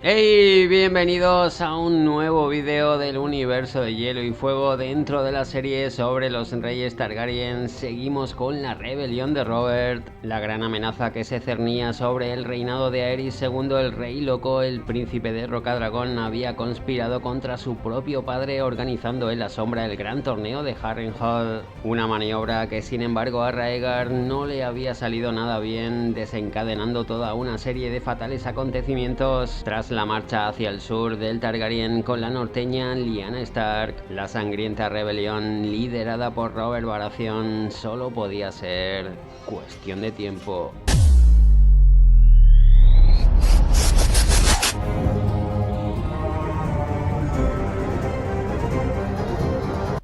Hey, bienvenidos a un nuevo vídeo del universo de Hielo y Fuego dentro de la serie sobre los reyes Targaryen. Seguimos con la rebelión de Robert, la gran amenaza que se cernía sobre el reinado de Aerys II, el rey loco. El príncipe de Rocadragón había conspirado contra su propio padre, organizando en la sombra el gran torneo de Harrenhal, una maniobra que sin embargo a Rhaegar no le había salido nada bien, desencadenando toda una serie de fatales acontecimientos. Tras la marcha hacia el sur del Targaryen con la norteña Lyanna Stark, la sangrienta rebelión liderada por Robert Baratheon solo podía ser cuestión de tiempo.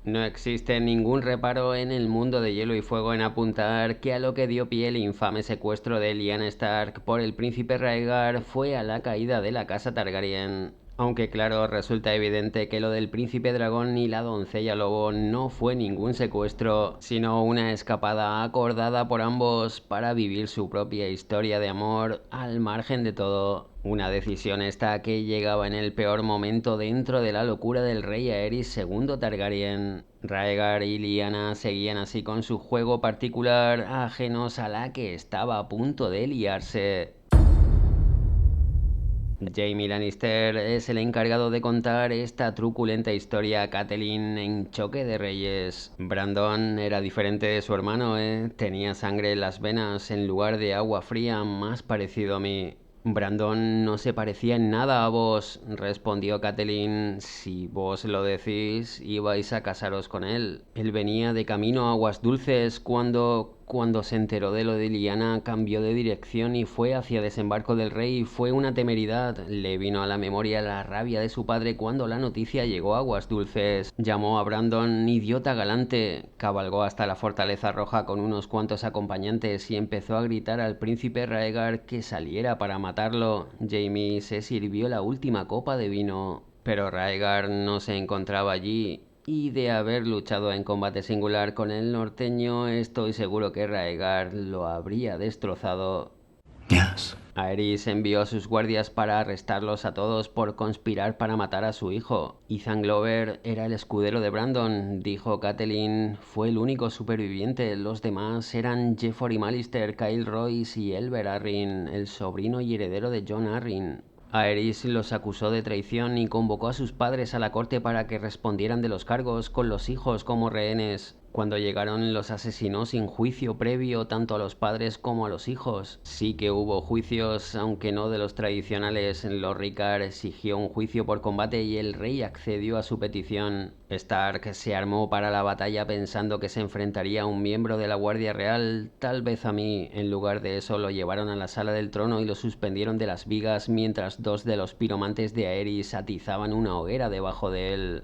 No existe ningún reparo en el mundo de Hielo y Fuego en apuntar que a lo que dio pie el infame secuestro de Lyanna Stark por el príncipe Rhaegar fue a la caída de la casa Targaryen. Aunque claro, resulta evidente que lo del príncipe dragón y la doncella lobo no fue ningún secuestro, sino una escapada acordada por ambos para vivir su propia historia de amor al margen de todo. Una decisión esta que llegaba en el peor momento dentro de la locura del rey Aerys II Targaryen. Rhaegar y Lyanna seguían así con su juego particular, ajenos a la que estaba a punto de liarse. Jaime Lannister es el encargado de contar esta truculenta historia a Catelyn en Choque de Reyes. Brandon era diferente de su hermano, tenía sangre en las venas en lugar de agua fría, más parecido a mí. Brandon no se parecía en nada a vos, respondió Catelyn. Si vos lo decís, ibais a casaros con él. Él venía de camino a Aguas Dulces cuando se enteró de lo de Lyanna, cambió de dirección y fue hacia Desembarco del Rey. Fue una temeridad. Le vino a la memoria la rabia de su padre cuando la noticia llegó a Aguas Dulces. Llamó a Brandon idiota galante, cabalgó hasta la Fortaleza Roja con unos cuantos acompañantes y empezó a gritar al príncipe Rhaegar que saliera para matarlo. Jaime se sirvió la última copa de vino, pero Rhaegar no se encontraba allí. Y de haber luchado en combate singular con el norteño, estoy seguro que Rhaegar lo habría destrozado. Yes. Aerys envió a sus guardias para arrestarlos a todos por conspirar para matar a su hijo. Ethan Glover era el escudero de Brandon, dijo Catelyn. Fue el único superviviente. Los demás eran Jeffrey Mallister, Kyle Royce y Elber Arryn, el sobrino y heredero de Jon Arryn. Aerys los acusó de traición y convocó a sus padres a la corte para que respondieran de los cargos, con los hijos como rehenes. Cuando llegaron, los asesinó sin juicio previo tanto a los padres como a los hijos. Sí que hubo juicios, aunque no de los tradicionales. Lorricar exigió un juicio por combate y el rey accedió a su petición. Stark se armó para la batalla pensando que se enfrentaría a un miembro de la Guardia Real, tal vez a mí. En lugar de eso lo llevaron a la sala del trono y lo suspendieron de las vigas mientras dos de los piromantes de Aerys atizaban una hoguera debajo de él.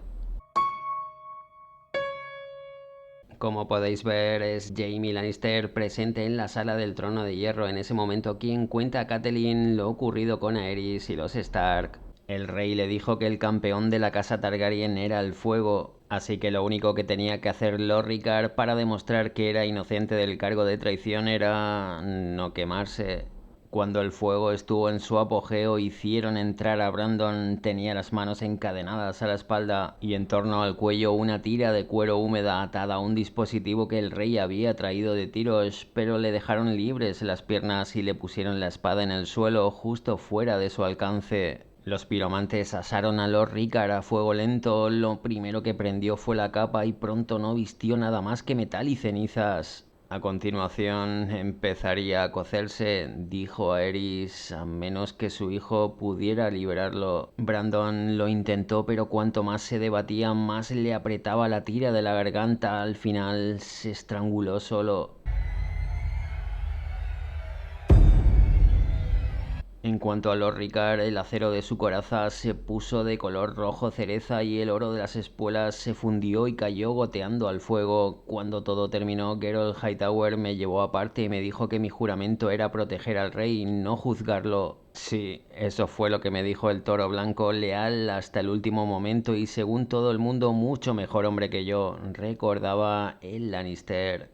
Como podéis ver, es Jaime Lannister presente en la sala del trono de hierro en ese momento quien cuenta a Catelyn lo ocurrido con Aerys y los Stark. El rey le dijo que el campeón de la casa Targaryen era el fuego, así que lo único que tenía que hacer Lorricar para demostrar que era inocente del cargo de traición era no quemarse. Cuando el fuego estuvo en su apogeo, hicieron entrar a Brandon. Tenía las manos encadenadas a la espalda y en torno al cuello una tira de cuero húmeda atada a un dispositivo que el rey había traído de Tyrosh, pero le dejaron libres las piernas y le pusieron la espada en el suelo justo fuera de su alcance. Los piromantes asaron a Lord Rickard a fuego lento. Lo primero que prendió fue la capa y pronto no vistió nada más que metal y cenizas. A continuación empezaría a cocerse, dijo Aerys, a menos que su hijo pudiera liberarlo. Brandon lo intentó, pero cuanto más se debatía, más le apretaba la tira de la garganta. Al final se estranguló solo. En cuanto a Lord Rickard, el acero de su coraza se puso de color rojo cereza y el oro de las espuelas se fundió y cayó goteando al fuego. Cuando todo terminó, Geralt Hightower me llevó aparte y me dijo que mi juramento era proteger al rey, no juzgarlo. Sí, eso fue lo que me dijo el toro blanco, leal hasta el último momento y según todo el mundo mucho mejor hombre que yo, recordaba el Lannister.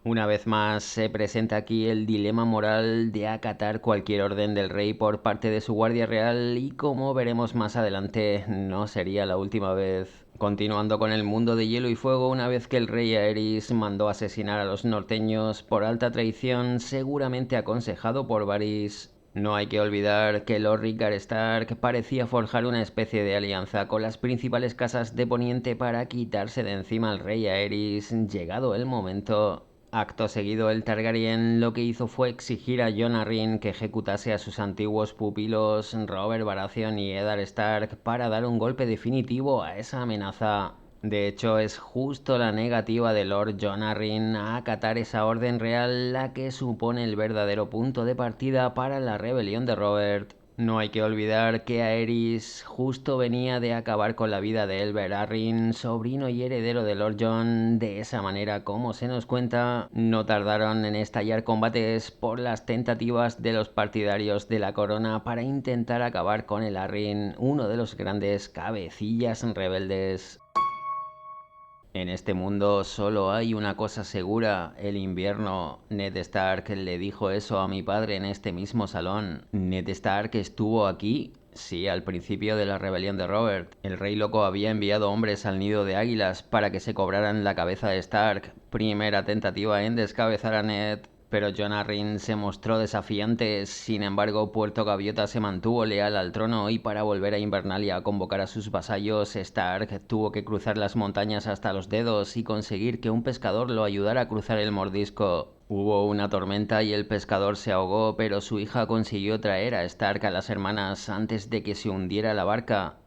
Una vez más se presenta aquí el dilema moral de acatar cualquier orden del rey por parte de su guardia real y, como veremos más adelante, no sería la última vez. Continuando con el mundo de hielo y fuego, una vez que el rey Aerys mandó asesinar a los norteños por alta traición, seguramente aconsejado por Varys. No hay que olvidar que Lord Rickard Stark parecía forjar una especie de alianza con las principales casas de Poniente para quitarse de encima al rey Aerys, llegado el momento. Acto seguido, el Targaryen lo que hizo fue exigir a Jon Arryn que ejecutase a sus antiguos pupilos Robert Baratheon y Eddard Stark para dar un golpe definitivo a esa amenaza. De hecho, es justo la negativa de Lord Jon Arryn a acatar esa orden real la que supone el verdadero punto de partida para la rebelión de Robert. No hay que olvidar que Aerys justo venía de acabar con la vida de Elber Arryn, sobrino y heredero de Lord Jon. De esa manera, como se nos cuenta, no tardaron en estallar combates por las tentativas de los partidarios de la corona para intentar acabar con el Arryn, uno de los grandes cabecillas rebeldes. En este mundo solo hay una cosa segura, el invierno. Ned Stark le dijo eso a mi padre en este mismo salón. Ned Stark estuvo aquí. Sí, al principio de la rebelión de Robert. El rey loco había enviado hombres al nido de águilas para que se cobraran la cabeza de Stark. Primera tentativa en descabezar a Ned. Pero Jon Arryn se mostró desafiante. Sin embargo, Puerto Gaviota se mantuvo leal al trono y para volver a Invernalia a convocar a sus vasallos, Stark tuvo que cruzar las montañas hasta los dedos y conseguir que un pescador lo ayudara a cruzar el mordisco. Hubo una tormenta y el pescador se ahogó, pero su hija consiguió traer a Stark a las hermanas antes de que se hundiera la barca.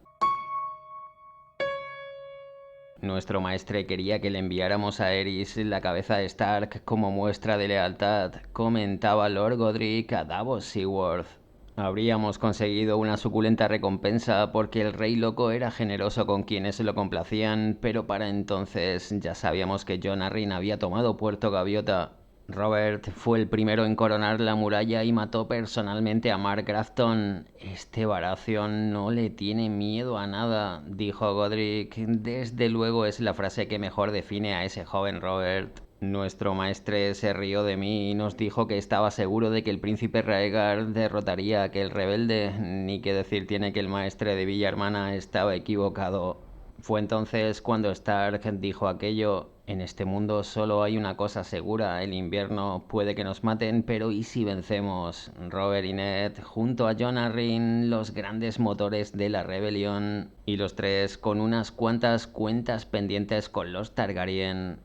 Nuestro maestre quería que le enviáramos a Aerys la cabeza de Stark como muestra de lealtad, comentaba Lord Godric a Davos Seaworth. Habríamos conseguido una suculenta recompensa porque el rey loco era generoso con quienes lo complacían, pero para entonces ya sabíamos que Jon Arryn había tomado Puerto Gaviota. Robert fue el primero en coronar la muralla y mató personalmente a Mark Grafton. Este Baratheon no le tiene miedo a nada, dijo Godric. Desde luego es la frase que mejor define a ese joven Robert. Nuestro maestre se rió de mí y nos dijo que estaba seguro de que el príncipe Rhaegar derrotaría a aquel rebelde. Ni que decir tiene que el maestre de Villa Hermana estaba equivocado. Fue entonces cuando Stark dijo aquello: en este mundo solo hay una cosa segura, el invierno. Puede que nos maten, pero ¿y si vencemos? Robert y Ned, junto a Jon Arryn, los grandes motores de la rebelión, y los tres con unas cuantas cuentas pendientes con los Targaryen.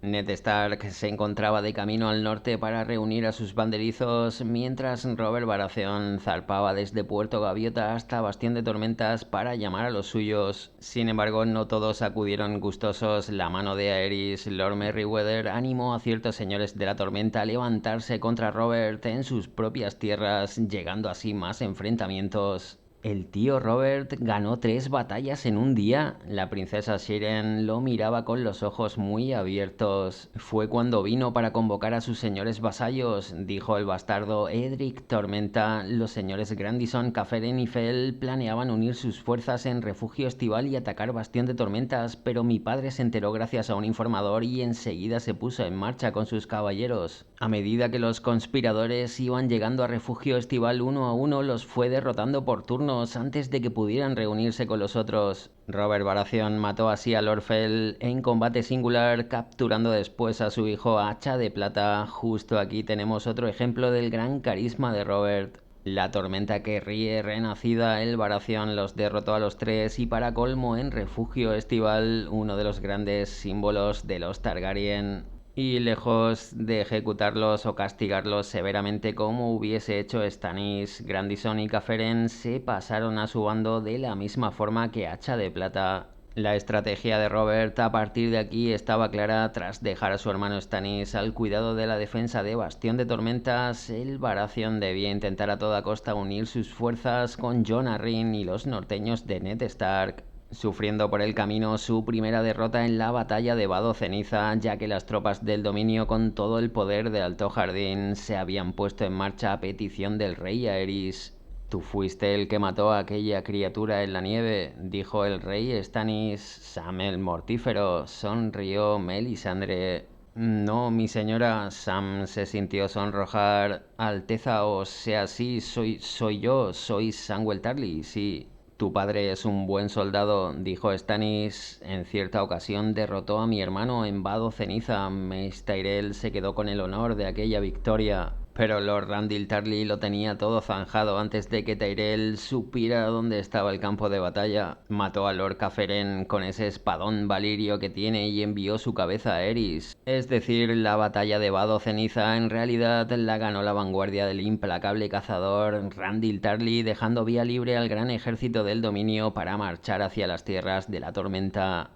Ned Stark se encontraba de camino al norte para reunir a sus banderizos, mientras Robert Baratheon zarpaba desde Puerto Gaviota hasta Bastión de Tormentas para llamar a los suyos. Sin embargo, no todos acudieron gustosos. La mano de Aerys, Lord Merryweather, animó a ciertos señores de la tormenta a levantarse contra Robert en sus propias tierras, llegando así más enfrentamientos. El tío Robert ganó 3 batallas en un día. La princesa Shiren lo miraba con los ojos muy abiertos. Fue cuando vino para convocar a sus señores vasallos, dijo el bastardo Edric Tormenta. Los señores Grandison, Caferen y Fel planeaban unir sus fuerzas en Refugio Estival y atacar Bastión de Tormentas, pero mi padre se enteró gracias a un informador y enseguida se puso en marcha con sus caballeros. A medida que los conspiradores iban llegando a Refugio Estival uno a uno, los fue derrotando por turno antes de que pudieran reunirse con los otros. Robert Baratheon mató así a Lord Fel en combate singular, capturando después a su hijo Hacha de Plata. Justo aquí tenemos otro ejemplo del gran carisma de Robert. La tormenta que ríe renacida, el Baratheon los derrotó a los tres y para colmo en Refugio Estival, uno de los grandes símbolos de los Targaryen. Y lejos de ejecutarlos o castigarlos severamente como hubiese hecho Stannis, Grandison y Caferen, se pasaron a su bando de la misma forma que Hacha de Plata. La estrategia de Robert a partir de aquí estaba clara. Tras dejar a su hermano Stannis al cuidado de la defensa de Bastión de Tormentas, el Baratheon debía intentar a toda costa unir sus fuerzas con Jon Arryn y los norteños de Ned Stark, sufriendo por el camino su primera derrota en la batalla de Vado Ceniza, ya que las tropas del dominio con todo el poder de Alto Jardín se habían puesto en marcha a petición del rey Aerys. Tú fuiste el que mató a aquella criatura en la nieve, dijo el rey Stannis. Sam el mortífero, sonrió Melisandre. No, mi señora. Sam se sintió sonrojar. Alteza, o sea, sí, soy yo, soy Samuel Tarly, sí. Tu padre es un buen soldado, dijo Stannis. En cierta ocasión derrotó a mi hermano en vado ceniza. Mace Tyrell se quedó con el honor de aquella victoria. Pero Lord Randall Tarly lo tenía todo zanjado antes de que Tyrell supiera dónde estaba el campo de batalla. Mató a Lord Caferen con ese espadón valirio que tiene y envió su cabeza a Eris. Es decir, la batalla de Vado Ceniza en realidad la ganó la vanguardia del implacable cazador Randall Tarly, dejando vía libre al gran ejército del dominio para marchar hacia las tierras de la tormenta.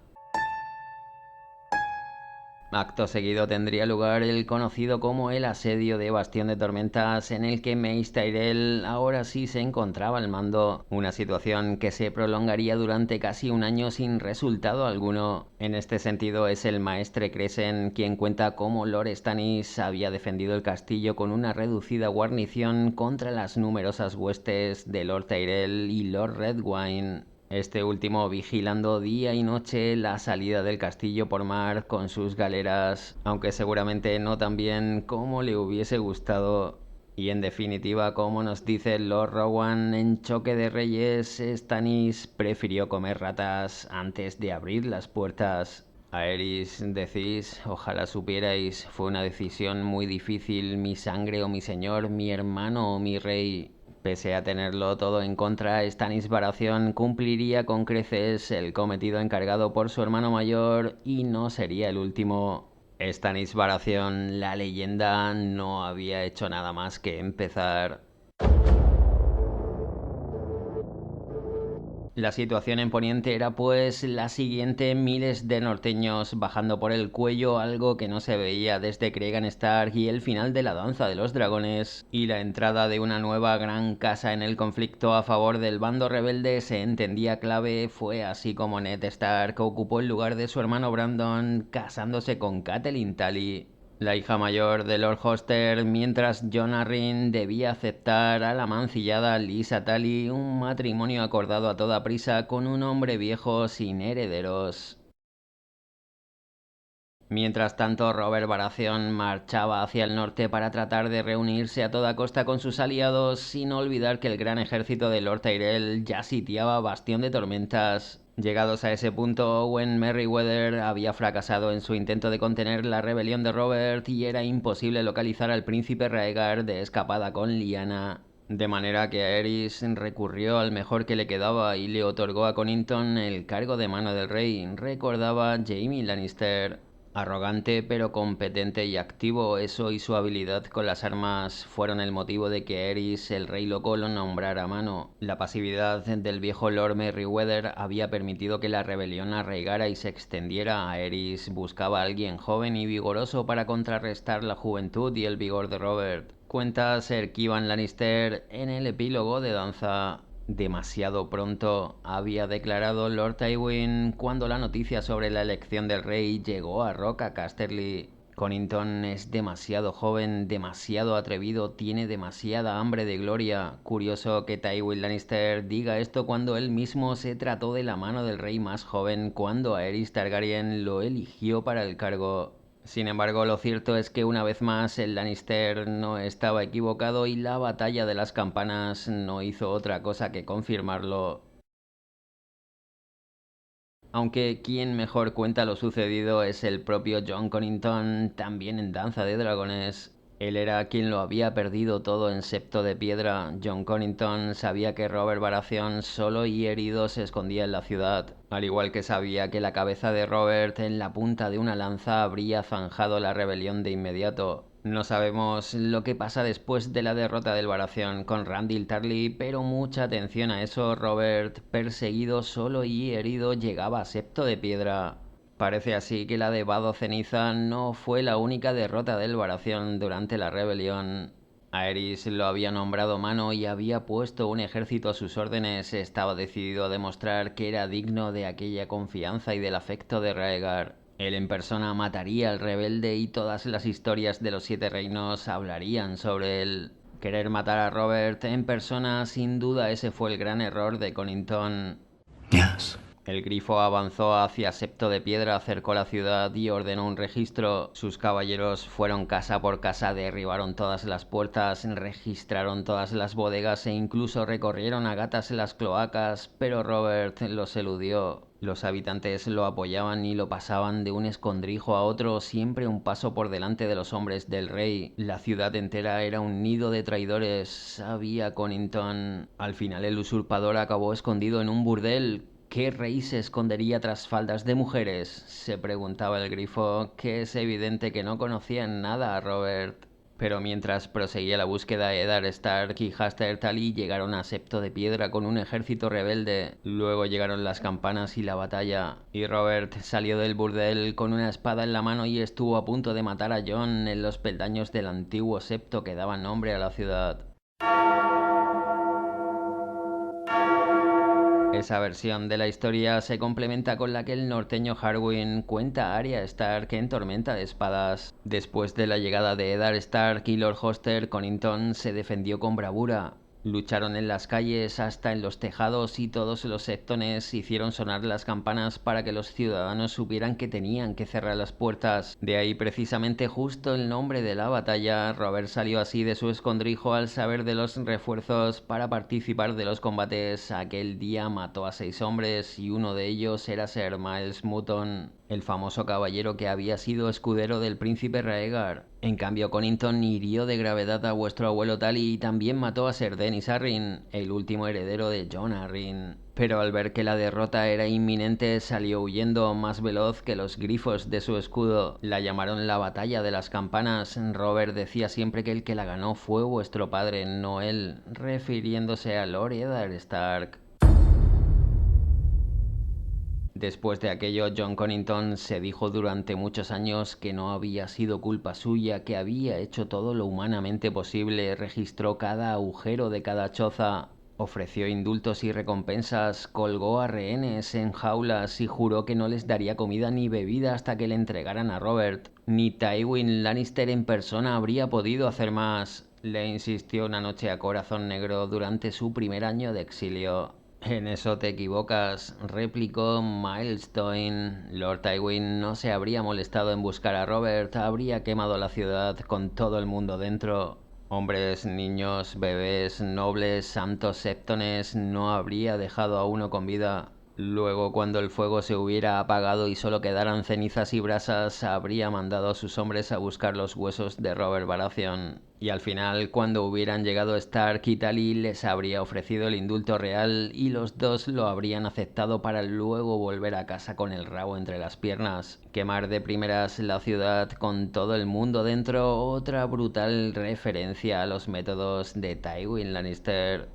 Acto seguido tendría lugar el conocido como el asedio de Bastión de Tormentas, en el que Mace Tyrell ahora sí se encontraba al mando, una situación que se prolongaría durante casi un año sin resultado alguno. En este sentido es el maestre Cresen quien cuenta cómo Lord Stannis había defendido el castillo con una reducida guarnición contra las numerosas huestes de Lord Tyrell y Lord Redwine, este último vigilando día y noche la salida del castillo por mar con sus galeras, aunque seguramente no tan bien como le hubiese gustado. Y en definitiva, como nos dice Lord Rowan en Choque de Reyes, Stannis prefirió comer ratas antes de abrir las puertas. Aerys, decís, ojalá supierais, fue una decisión muy difícil, mi sangre o mi señor, mi hermano o mi rey. Pese a tenerlo todo en contra, Stannis Baratheon cumpliría con creces el cometido encargado por su hermano mayor y no sería el último. Stannis Baratheon, la leyenda, no había hecho nada más que empezar. La situación en Poniente era pues la siguiente: miles de norteños bajando por el cuello algo que no se veía desde Cregan Stark y el final de la Danza de los Dragones, y la entrada de una nueva gran casa en el conflicto a favor del bando rebelde se entendía clave. Fue así como Ned Stark ocupó el lugar de su hermano Brandon, casándose con Catelyn Tully, la hija mayor de Lord Hoster, mientras Jon Arryn debía aceptar a la mancillada Lysa Tully un matrimonio acordado a toda prisa con un hombre viejo sin herederos. Mientras tanto, Robert Baratheon marchaba hacia el norte para tratar de reunirse a toda costa con sus aliados, sin olvidar que el gran ejército de Lord Tyrell ya sitiaba Bastión de Tormentas. Llegados a ese punto, Owen Merryweather había fracasado en su intento de contener la rebelión de Robert y era imposible localizar al príncipe Rhaegar de escapada con Lyanna. De manera que Aerys recurrió al mejor que le quedaba y le otorgó a Connington el cargo de mano del rey. Recordaba Jaime Lannister. Arrogante pero competente y activo, eso y su habilidad con las armas fueron el motivo de que Aerys, el rey loco, lo nombrara a mano. La pasividad del viejo Lord Merryweather había permitido que la rebelión arraigara y se extendiera. Aerys buscaba a alguien joven y vigoroso para contrarrestar la juventud y el vigor de Robert. Cuenta Ser Kevan Lannister en el epílogo de Danza. Demasiado pronto, había declarado Lord Tywin cuando la noticia sobre la elección del rey llegó a Rock a Casterly. Connington es demasiado joven, demasiado atrevido, tiene demasiada hambre de gloria. Curioso que Tywin Lannister diga esto cuando él mismo se trató de la mano del rey más joven cuando Aerys Targaryen lo eligió para el cargo. Sin embargo, lo cierto es que una vez más el Lannister no estaba equivocado y la batalla de las campanas no hizo otra cosa que confirmarlo. Aunque quien mejor cuenta lo sucedido es el propio Jon Connington, también en Danza de Dragones. Él era quien lo había perdido todo en Septo de Piedra. Jon Connington sabía que Robert Baratheon solo y herido se escondía en la ciudad, al igual que sabía que la cabeza de Robert en la punta de una lanza habría zanjado la rebelión de inmediato. No sabemos lo que pasa después de la derrota del Baratheon con Randall Tarly, pero mucha atención a eso. Robert, perseguido solo y herido, llegaba a Septo de Piedra. Parece así que la de Vado Ceniza no fue la única derrota del Baratheon durante la rebelión. Aerys lo había nombrado mano y había puesto un ejército a sus órdenes. Estaba decidido a demostrar que era digno de aquella confianza y del afecto de Rhaegar. Él en persona mataría al rebelde y todas las historias de los Siete Reinos hablarían sobre él. Querer matar a Robert en persona, sin duda ese fue el gran error de Connington. Yes. El grifo avanzó hacia Septo de Piedra, cercó la ciudad y ordenó un registro. Sus caballeros fueron casa por casa, derribaron todas las puertas, registraron todas las bodegas e incluso recorrieron a gatas las cloacas, pero Robert los eludió. Los habitantes lo apoyaban y lo pasaban de un escondrijo a otro, siempre un paso por delante de los hombres del rey. La ciudad entera era un nido de traidores, sabía Conington. Al final el usurpador acabó escondido en un burdel. ¿Qué rey se escondería tras faldas de mujeres? Se preguntaba el grifo, que es evidente que no conocía en nada a Robert. Pero mientras proseguía la búsqueda, Eddard Stark y Haster Tally llegaron a Septo de Piedra con un ejército rebelde. Luego llegaron las campanas y la batalla, y Robert salió del burdel con una espada en la mano y estuvo a punto de matar a Jon en los peldaños del antiguo septo que daba nombre a la ciudad. Esa versión de la historia se complementa con la que el norteño Harwin cuenta a Arya Stark en Tormenta de Espadas. Después de la llegada de Eddard Stark y Lord Hoster, Conington se defendió con bravura. Lucharon en las calles, hasta en los tejados, y todos los septones hicieron sonar las campanas para que los ciudadanos supieran que tenían que cerrar las puertas. De ahí precisamente justo el nombre de la batalla. Robert salió así de su escondrijo al saber de los refuerzos para participar de los combates. Aquel día mató a 6 hombres y uno de ellos era Ser Miles Mutton, el famoso caballero que había sido escudero del príncipe Rhaegar. En cambio, Conington hirió de gravedad a vuestro abuelo Tally y también mató a Ser Dennis Arryn, el último heredero de Jon Arryn. Pero al ver que la derrota era inminente, salió huyendo, más veloz que los grifos de su escudo. La llamaron la batalla de las campanas. Robert decía siempre que el que la ganó fue vuestro padre, no él, refiriéndose a Lord Eddard Stark. Después de aquello, Jon Conington se dijo durante muchos años que no había sido culpa suya, que había hecho todo lo humanamente posible, registró cada agujero de cada choza, ofreció indultos y recompensas, colgó a rehenes en jaulas y juró que no les daría comida ni bebida hasta que le entregaran a Robert. Ni Tywin Lannister en persona habría podido hacer más, le insistió una noche a Corazón Negro durante su primer año de exilio. En eso te equivocas, replicó Milestone. Lord Tywin no se habría molestado en buscar a Robert, habría quemado la ciudad con todo el mundo dentro. Hombres, niños, bebés, nobles, santos septones, no habría dejado a uno con vida. Luego, cuando el fuego se hubiera apagado y solo quedaran cenizas y brasas, habría mandado a sus hombres a buscar los huesos de Robert Baratheon. Y al final, cuando hubieran llegado Stark y Tally, les habría ofrecido el indulto real y los dos lo habrían aceptado para luego volver a casa con el rabo entre las piernas. Quemar de primeras la ciudad con todo el mundo dentro, otra brutal referencia a los métodos de Tywin Lannister.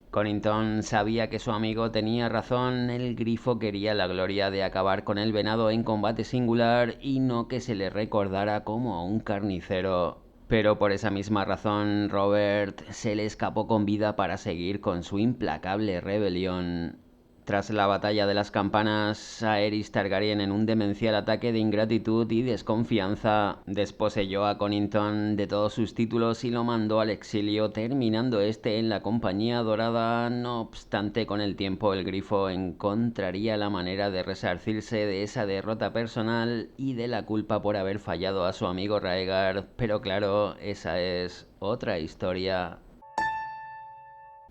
Conington sabía que su amigo tenía razón, el grifo quería la gloria de acabar con el venado en combate singular y no que se le recordara como a un carnicero. Pero por esa misma razón, Robert se le escapó con vida para seguir con su implacable rebelión. Tras la batalla de las campanas, Aerys Targaryen, en un demencial ataque de ingratitud y desconfianza, desposeyó a Conington de todos sus títulos y lo mandó al exilio, terminando este en la Compañía Dorada. No obstante, con el tiempo el grifo encontraría la manera de resarcirse de esa derrota personal y de la culpa por haber fallado a su amigo Rhaegar, pero claro, esa es otra historia.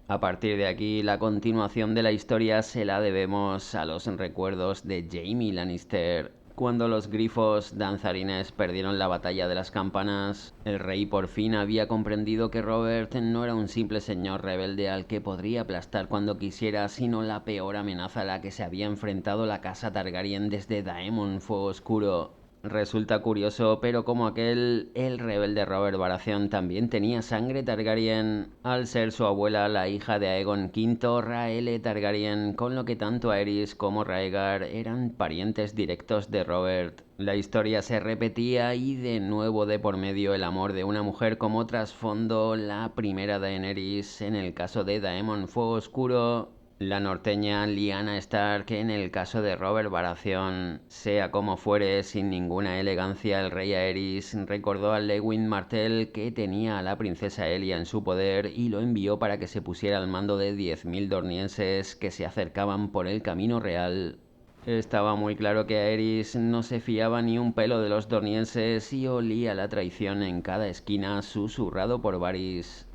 A partir de aquí, la continuación de la historia se la debemos a los recuerdos de Jaime Lannister. Cuando los grifos danzarines perdieron la batalla de las campanas, el rey por fin había comprendido que Robert no era un simple señor rebelde al que podría aplastar cuando quisiera, sino la peor amenaza a la que se había enfrentado la casa Targaryen desde Daemon Fuego Oscuro. Resulta curioso, pero como el rebelde Robert Baratheon también tenía sangre Targaryen, al ser su abuela la hija de Aegon V, Rhaelle Targaryen, con lo que tanto Aerys como Rhaegar eran parientes directos de Robert. La historia se repetía y de nuevo de por medio el amor de una mujer como trasfondo, la primera Daenerys, en el caso de Daemon Fuego Oscuro, La norteña Lyanna Stark, en el caso de Robert Baratheon, sea como fuere, sin ninguna elegancia, el rey Aerys recordó a Lewyn Martell que tenía a la princesa Elia en su poder y lo envió para que se pusiera al mando de 10.000 dornienses que se acercaban por el camino real. Estaba muy claro que Aerys no se fiaba ni un pelo de los dornienses y olía la traición en cada esquina susurrado por Varys.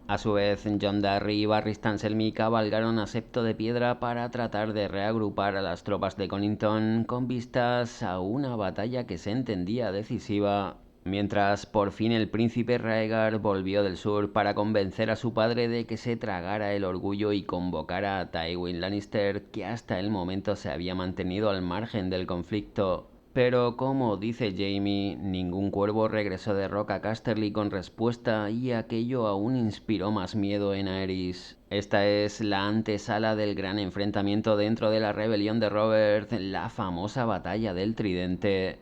A su vez, Jon Darry y Barristan Selmy cabalgaron a Septo de Piedra para tratar de reagrupar a las tropas de Connington con vistas a una batalla que se entendía decisiva. Mientras por fin el príncipe Rhaegar volvió del sur para convencer a su padre de que se tragara el orgullo y convocara a Tywin Lannister, que hasta el momento se había mantenido al margen del conflicto. Pero como dice Jaime, ningún cuervo regresó de Roca Casterly con respuesta y aquello aún inspiró más miedo en Aerys. Esta es la antesala del gran enfrentamiento dentro de la rebelión de Robert, la famosa batalla del Tridente.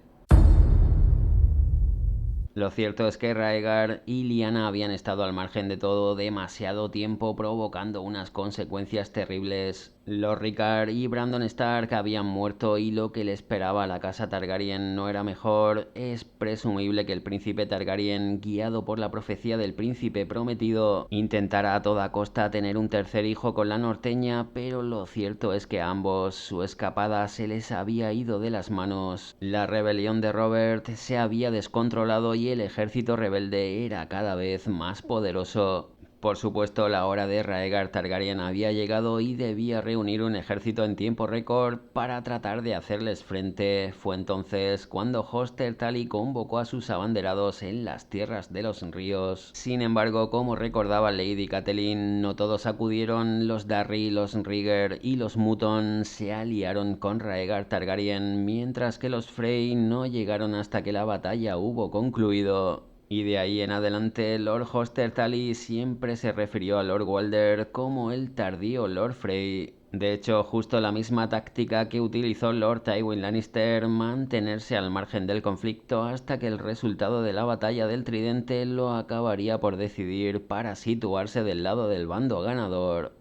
Lo cierto es que Rhaegar y Lyanna habían estado al margen de todo demasiado tiempo, provocando unas consecuencias terribles. Los Rickard y Brandon Stark habían muerto y lo que le esperaba a la casa Targaryen no era mejor. Es presumible que el príncipe Targaryen, guiado por la profecía del príncipe prometido, intentara a toda costa tener un tercer hijo con la norteña, pero lo cierto es que a ambos su escapada se les había ido de las manos. La rebelión de Robert se había descontrolado y el ejército rebelde era cada vez más poderoso. Por supuesto, la hora de Rhaegar Targaryen había llegado y debía reunir un ejército en tiempo récord para tratar de hacerles frente. Fue entonces cuando Hoster Tully convocó a sus abanderados en las tierras de los ríos. Sin embargo, como recordaba Lady Catelyn, no todos acudieron. Los Darry, los Rhaegar y los Mutton se aliaron con Rhaegar Targaryen, mientras que los Frey no llegaron hasta que la batalla hubo concluido. Y de ahí en adelante, Lord Hoster Tully siempre se refirió a Lord Walder como el tardío Lord Frey. De hecho, justo la misma táctica que utilizó Lord Tywin Lannister, mantenerse al margen del conflicto hasta que el resultado de la batalla del Tridente lo acabaría por decidir para situarse del lado del bando ganador.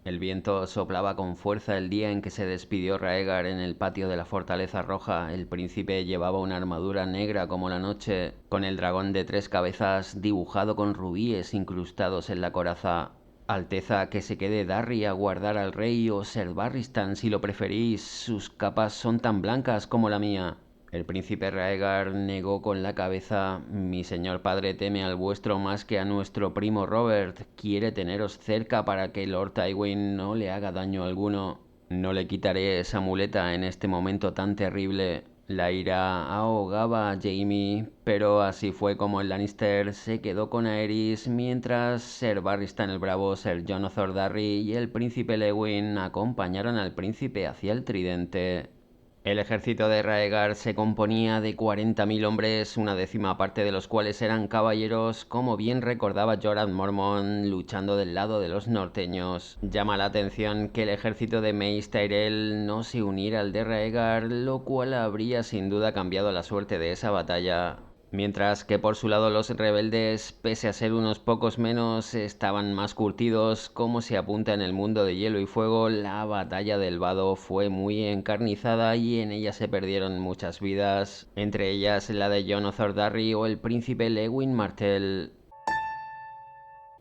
El viento soplaba con fuerza el día en que se despidió Rhaegar en el patio de la Fortaleza Roja. El príncipe llevaba una armadura negra como la noche, con el dragón de 3 cabezas dibujado con rubíes incrustados en la coraza. Alteza, que se quede Darry a guardar al rey, o Ser Barristan si lo preferís, sus capas son tan blancas como la mía. El príncipe Rhaegar negó con la cabeza. Mi señor padre teme al vuestro más que a nuestro primo Robert. Quiere teneros cerca para que Lord Tywin no le haga daño alguno. No le quitaré esa muleta en este momento tan terrible. La ira ahogaba a Jaime, pero así fue como el Lannister se quedó con Aerys, mientras Ser Barristan el Bravo, Ser Jon Darry y el príncipe Lewyn acompañaron al príncipe hacia el Tridente. El ejército de Rhaegar se componía de 40.000 hombres, una décima parte de los cuales eran caballeros, como bien recordaba Jorah Mormont, luchando del lado de los norteños. Llama la atención que el ejército de Mace Tyrell no se uniera al de Rhaegar, lo cual habría sin duda cambiado la suerte de esa batalla. Mientras que por su lado los rebeldes, pese a ser unos pocos menos, estaban más curtidos. Como se apunta en el mundo de Hielo y Fuego, la batalla del Vado fue muy encarnizada y en ella se perdieron muchas vidas, entre ellas la de Jon Darry o el príncipe Lewyn Martell.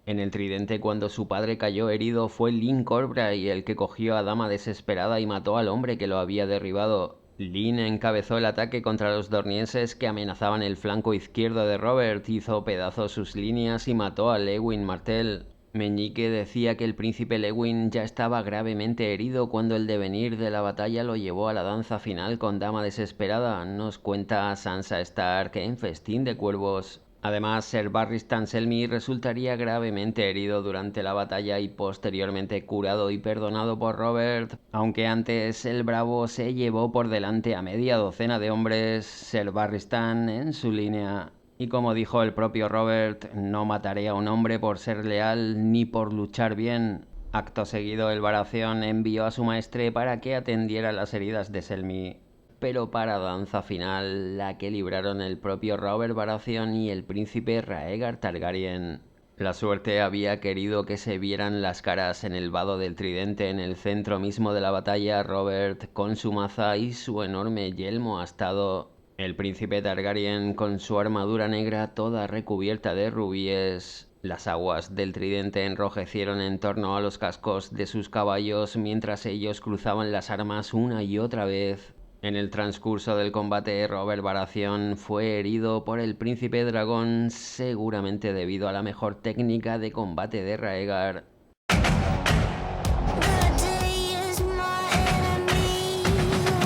En el Tridente, cuando su padre cayó herido, fue Lyn Corbray el que cogió a Dama desesperada y mató al hombre que lo había derribado. Lyn encabezó el ataque contra los dornienses que amenazaban el flanco izquierdo de Robert, hizo pedazos sus líneas y mató a Lewyn Martell. Meñique decía que el príncipe Lewyn ya estaba gravemente herido cuando el devenir de la batalla lo llevó a la danza final con Dama desesperada, nos cuenta Sansa Stark en Festín de Cuervos. Además, Ser Barristan Selmy resultaría gravemente herido durante la batalla y posteriormente curado y perdonado por Robert, aunque antes el Bravo se llevó por delante a media docena de hombres, Ser Barristan en su línea. Y como dijo el propio Robert, no mataré a un hombre por ser leal ni por luchar bien. Acto seguido, el Baratheon envió a su maestre para que atendiera las heridas de Selmy, pero para danza final, la que libraron el propio Robert Baratheon y el príncipe Rhaegar Targaryen. La suerte había querido que se vieran las caras en el vado del tridente en el centro mismo de la batalla. Robert con su maza y su enorme yelmo astado. El príncipe Targaryen con su armadura negra toda recubierta de rubíes. Las aguas del tridente enrojecieron en torno a los cascos de sus caballos mientras ellos cruzaban las armas una y otra vez. En el transcurso del combate, Robert Baratheon fue herido por el príncipe dragón, seguramente debido a la mejor técnica de combate de Rhaegar.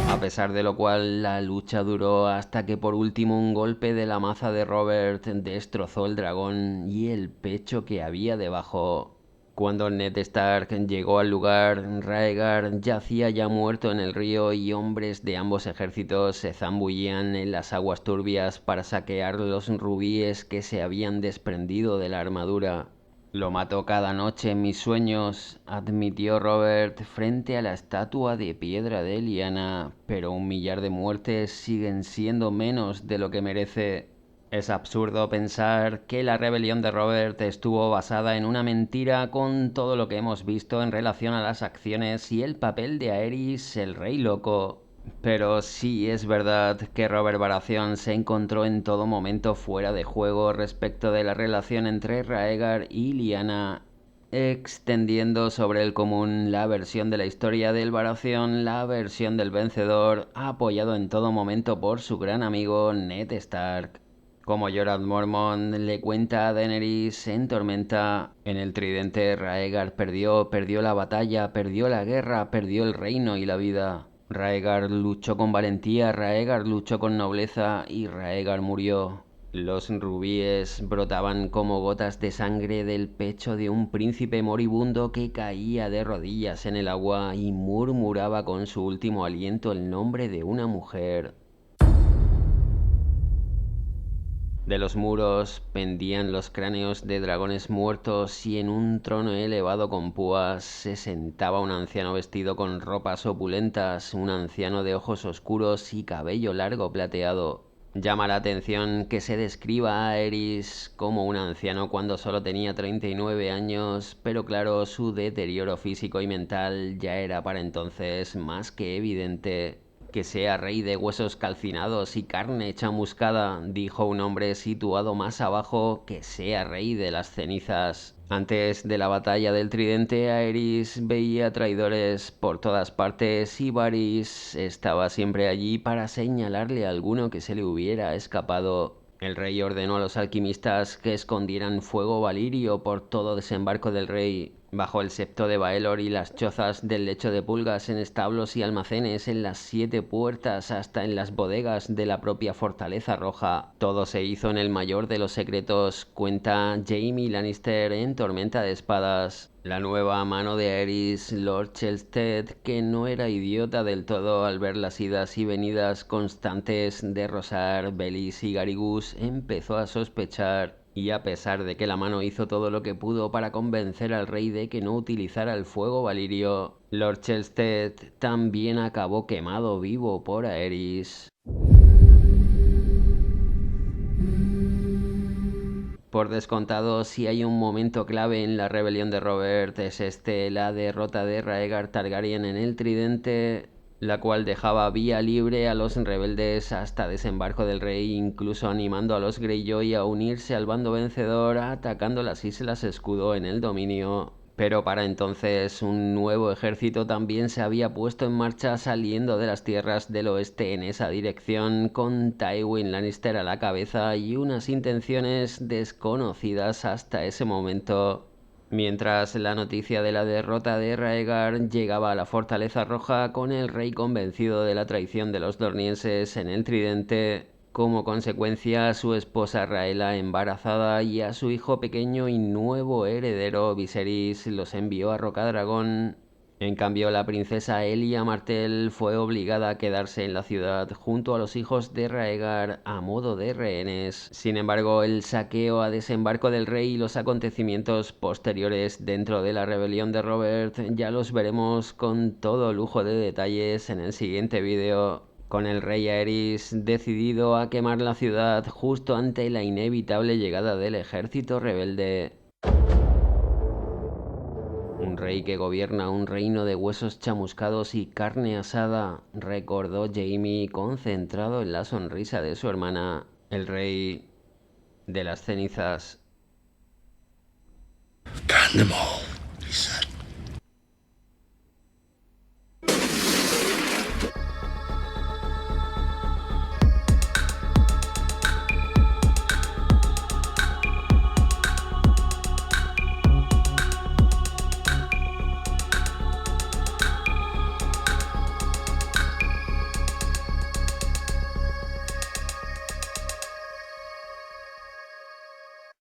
A pesar de lo cual, la lucha duró hasta que por último un golpe de la maza de Robert destrozó el dragón y el pecho que había debajo. Cuando Ned Stark llegó al lugar, Rhaegar yacía ya muerto en el río y hombres de ambos ejércitos se zambullían en las aguas turbias para saquear los rubíes que se habían desprendido de la armadura. Lo mato cada noche en mis sueños, admitió Robert frente a la estatua de piedra de Lyanna, pero 1 millar de muertes siguen siendo menos de lo que merece. Es absurdo pensar que la rebelión de Robert estuvo basada en una mentira con todo lo que hemos visto en relación a las acciones y el papel de Aerys, el Rey Loco. Pero sí es verdad que Robert Baratheon se encontró en todo momento fuera de juego respecto de la relación entre Rhaegar y Lyanna, extendiendo sobre el común la versión de la historia del Baratheon, la versión del vencedor, apoyado en todo momento por su gran amigo Ned Stark. Como Jorah Mormont le cuenta a Daenerys en Tormenta, en el tridente Rhaegar perdió la batalla, perdió la guerra, perdió el reino y la vida. Rhaegar luchó con valentía, Rhaegar luchó con nobleza y Rhaegar murió. Los rubíes brotaban como gotas de sangre del pecho de un príncipe moribundo que caía de rodillas en el agua y murmuraba con su último aliento el nombre de una mujer. De los muros pendían los cráneos de dragones muertos y en un trono elevado con púas se sentaba un anciano vestido con ropas opulentas, un anciano de ojos oscuros y cabello largo plateado. Llama la atención que se describa a Aerys como un anciano cuando solo tenía 39 años, pero claro, su deterioro físico y mental ya era para entonces más que evidente. Que sea rey de huesos calcinados y carne chamuscada, dijo un hombre situado más abajo, que sea rey de las cenizas. Antes de la batalla del tridente, Aerys veía traidores por todas partes y Varys estaba siempre allí para señalarle a alguno que se le hubiera escapado. El rey ordenó a los alquimistas que escondieran fuego valirio por todo desembarco del rey, bajo el septo de Baelor y las chozas del lecho de pulgas, en establos y almacenes, en las 7 puertas, hasta en las bodegas de la propia Fortaleza Roja. Todo se hizo en el mayor de los secretos, cuenta Jaime Lannister en Tormenta de Espadas. La nueva mano de Aerys, Lord Chelstead, que no era idiota del todo al ver las idas y venidas constantes de Rosar, Bellis y Garibus, empezó a sospechar. Y a pesar de que la mano hizo todo lo que pudo para convencer al rey de que no utilizara el fuego valirio, Lord Chelstead también acabó quemado vivo por Aerys. Por descontado, si hay un momento clave en la rebelión de Robert, es la derrota de Rhaegar Targaryen en el Tridente, la cual dejaba vía libre a los rebeldes hasta desembarco del rey, incluso animando a los Greyjoy a unirse al bando vencedor, atacando las Islas Escudo en el dominio. Pero para entonces un nuevo ejército también se había puesto en marcha, saliendo de las tierras del oeste en esa dirección, con Tywin Lannister a la cabeza y unas intenciones desconocidas hasta ese momento. Mientras la noticia de la derrota de Rhaegar llegaba a la Fortaleza Roja, con el rey convencido de la traición de los dornienses en el Tridente, como consecuencia, a su esposa Rhaela embarazada y a su hijo pequeño y nuevo heredero Viserys los envió a Rocadragón. En cambio, la princesa Elia Martell fue obligada a quedarse en la ciudad junto a los hijos de Rhaegar a modo de rehenes. Sin embargo, el saqueo a desembarco del rey y los acontecimientos posteriores dentro de la rebelión de Robert ya los veremos con todo lujo de detalles en el siguiente vídeo, con el rey Aerys decidido a quemar la ciudad justo ante la inevitable llegada del ejército rebelde. rey que gobierna un reino de huesos chamuscados y carne asada, recordó Jaime concentrado en la sonrisa de su hermana, el rey de las cenizas. Burn them all, he said.